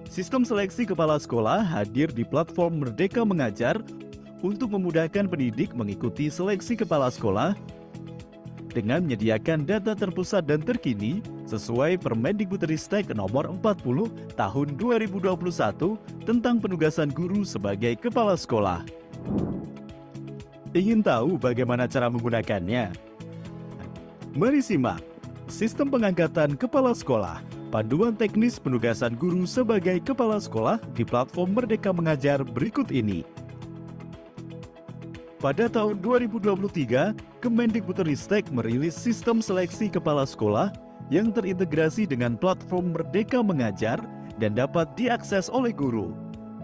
Sistem seleksi kepala sekolah hadir di platform Merdeka Mengajar untuk memudahkan pendidik mengikuti seleksi kepala sekolah dengan menyediakan data terpusat dan terkini sesuai Permendikbudristek nomor 40 tahun 2021 tentang penugasan guru sebagai kepala sekolah. Ingin tahu bagaimana cara menggunakannya? Mari simak Sistem Pengangkatan Kepala Sekolah, Panduan Teknis Penugasan Guru sebagai Kepala Sekolah di platform Merdeka Mengajar berikut ini. Pada tahun 2023, Kemendikbudristek merilis sistem seleksi kepala sekolah yang terintegrasi dengan platform Merdeka Mengajar dan dapat diakses oleh guru.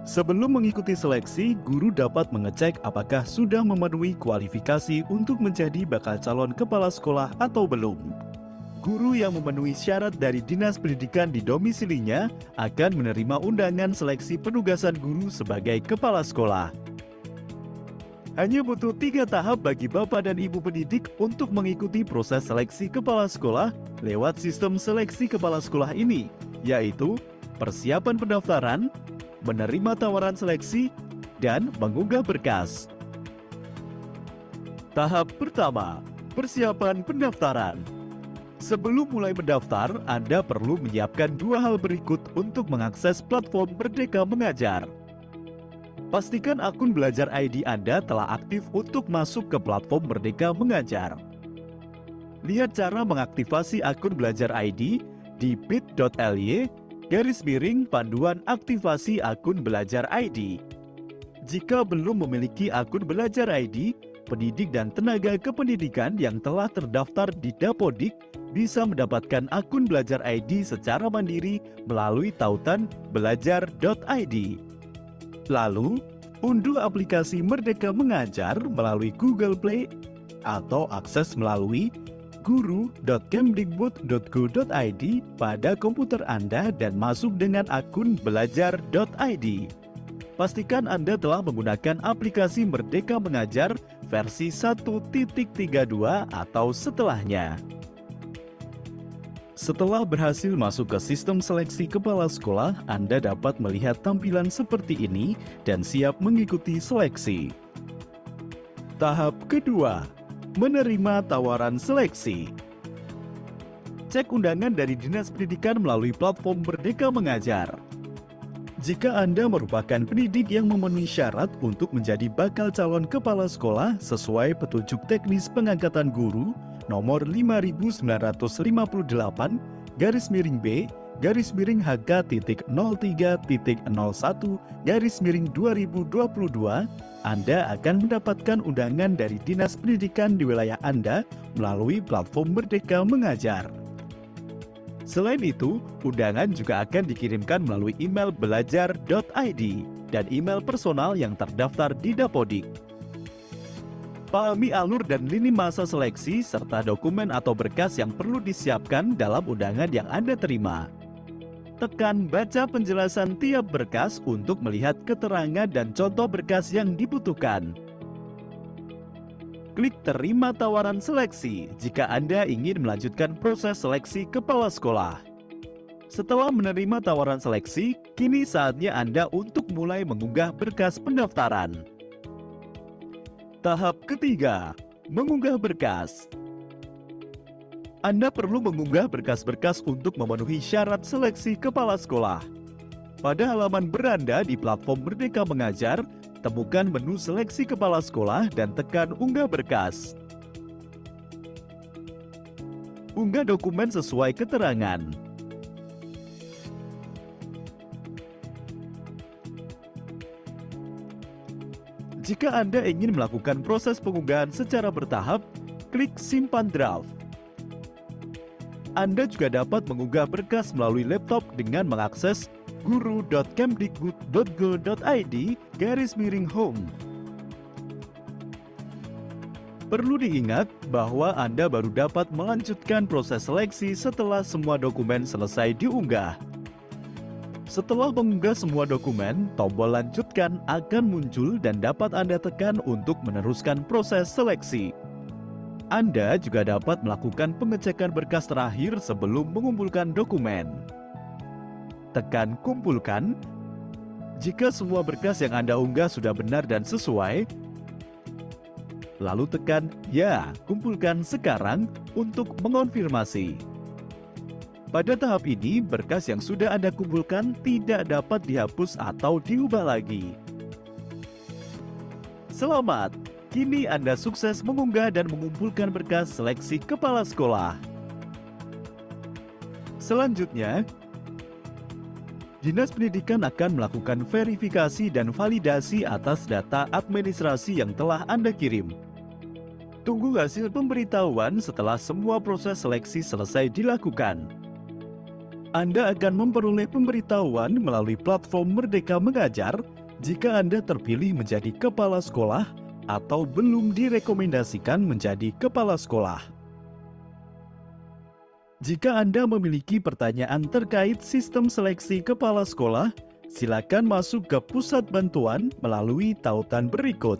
Sebelum mengikuti seleksi, guru dapat mengecek apakah sudah memenuhi kualifikasi untuk menjadi bakal calon kepala sekolah atau belum. Guru yang memenuhi syarat dari Dinas Pendidikan di domisilinya akan menerima undangan seleksi penugasan guru sebagai kepala sekolah. Hanya butuh 3 tahap bagi Bapak dan Ibu pendidik untuk mengikuti proses seleksi kepala sekolah lewat sistem seleksi kepala sekolah ini, yaitu persiapan pendaftaran, menerima tawaran seleksi, dan mengunggah berkas. Tahap pertama, persiapan pendaftaran. Sebelum mulai mendaftar, Anda perlu menyiapkan 2 hal berikut untuk mengakses platform Merdeka Mengajar. Pastikan akun Belajar ID Anda telah aktif untuk masuk ke platform Merdeka Mengajar. Lihat cara mengaktifasi akun Belajar ID di bit.ly/panduan aktivasi akun Belajar ID. Jika belum memiliki akun Belajar ID, pendidik dan tenaga kependidikan yang telah terdaftar di Dapodik bisa mendapatkan akun Belajar ID secara mandiri melalui tautan belajar.id. Lalu, unduh aplikasi Merdeka Mengajar melalui Google Play atau akses melalui guru.kemdikbud.go.id pada komputer Anda dan masuk dengan akun belajar.id. Pastikan Anda telah menggunakan aplikasi Merdeka Mengajar versi 1.32 atau setelahnya. Setelah berhasil masuk ke sistem seleksi kepala sekolah, Anda dapat melihat tampilan seperti ini dan siap mengikuti seleksi. Tahap kedua, menerima tawaran seleksi. Cek undangan dari Dinas Pendidikan melalui platform Merdeka Mengajar. Jika Anda merupakan pendidik yang memenuhi syarat untuk menjadi bakal calon kepala sekolah sesuai petunjuk teknis pengangkatan guru nomor 5950-HK.03.01-2022, Anda akan mendapatkan undangan dari Dinas Pendidikan di wilayah Anda melalui platform Merdeka Mengajar. Selain itu, undangan juga akan dikirimkan melalui email belajar.id dan email personal yang terdaftar di Dapodik. Pahami alur dan lini masa seleksi serta dokumen atau berkas yang perlu disiapkan dalam undangan yang Anda terima. Tekan baca penjelasan tiap berkas untuk melihat keterangan dan contoh berkas yang dibutuhkan. Klik terima tawaran seleksi jika Anda ingin melanjutkan proses seleksi kepala sekolah. Setelah menerima tawaran seleksi, kini saatnya Anda untuk mulai mengunggah berkas pendaftaran. Tahap ketiga, mengunggah berkas. Anda perlu mengunggah berkas-berkas untuk memenuhi syarat seleksi kepala sekolah. Pada halaman beranda di platform Merdeka Mengajar, temukan menu seleksi kepala sekolah dan tekan unggah berkas. Unggah dokumen sesuai keterangan. Jika Anda ingin melakukan proses pengunggahan secara bertahap, klik simpan draft. Anda juga dapat mengunggah berkas melalui laptop dengan mengakses guru.kemdikbud.go.id/home. Perlu diingat bahwa Anda baru dapat melanjutkan proses seleksi setelah semua dokumen selesai diunggah. Setelah mengunggah semua dokumen, tombol lanjutkan akan muncul dan dapat Anda tekan untuk meneruskan proses seleksi. Anda juga dapat melakukan pengecekan berkas terakhir sebelum mengumpulkan dokumen. tekan kumpulkan. Jika semua berkas yang Anda unggah sudah benar dan sesuai, lalu tekan "Ya, kumpulkan sekarang" untuk mengonfirmasi. Pada tahap ini, berkas yang sudah Anda kumpulkan tidak dapat dihapus atau diubah lagi. Selamat! Kini Anda sukses mengunggah dan mengumpulkan berkas seleksi kepala sekolah. Selanjutnya, Dinas Pendidikan akan melakukan verifikasi dan validasi atas data administrasi yang telah Anda kirim. Tunggu hasil pemberitahuan setelah semua proses seleksi selesai dilakukan. Anda akan memperoleh pemberitahuan melalui platform Merdeka Mengajar jika Anda terpilih menjadi kepala sekolah atau belum direkomendasikan menjadi kepala sekolah. Jika Anda memiliki pertanyaan terkait sistem seleksi kepala sekolah, silakan masuk ke pusat bantuan melalui tautan berikut.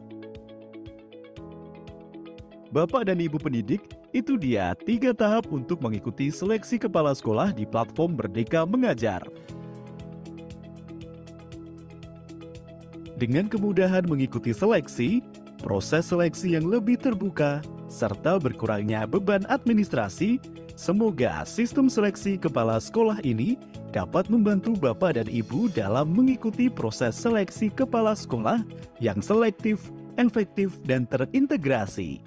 Bapak dan Ibu pendidik, itu dia 3 tahap untuk mengikuti seleksi kepala sekolah di platform Merdeka Mengajar. Dengan kemudahan mengikuti seleksi, proses seleksi yang lebih terbuka, serta berkurangnya beban administrasi, semoga sistem seleksi kepala sekolah ini dapat membantu Bapak dan Ibu dalam mengikuti proses seleksi kepala sekolah yang selektif, efektif, dan terintegrasi.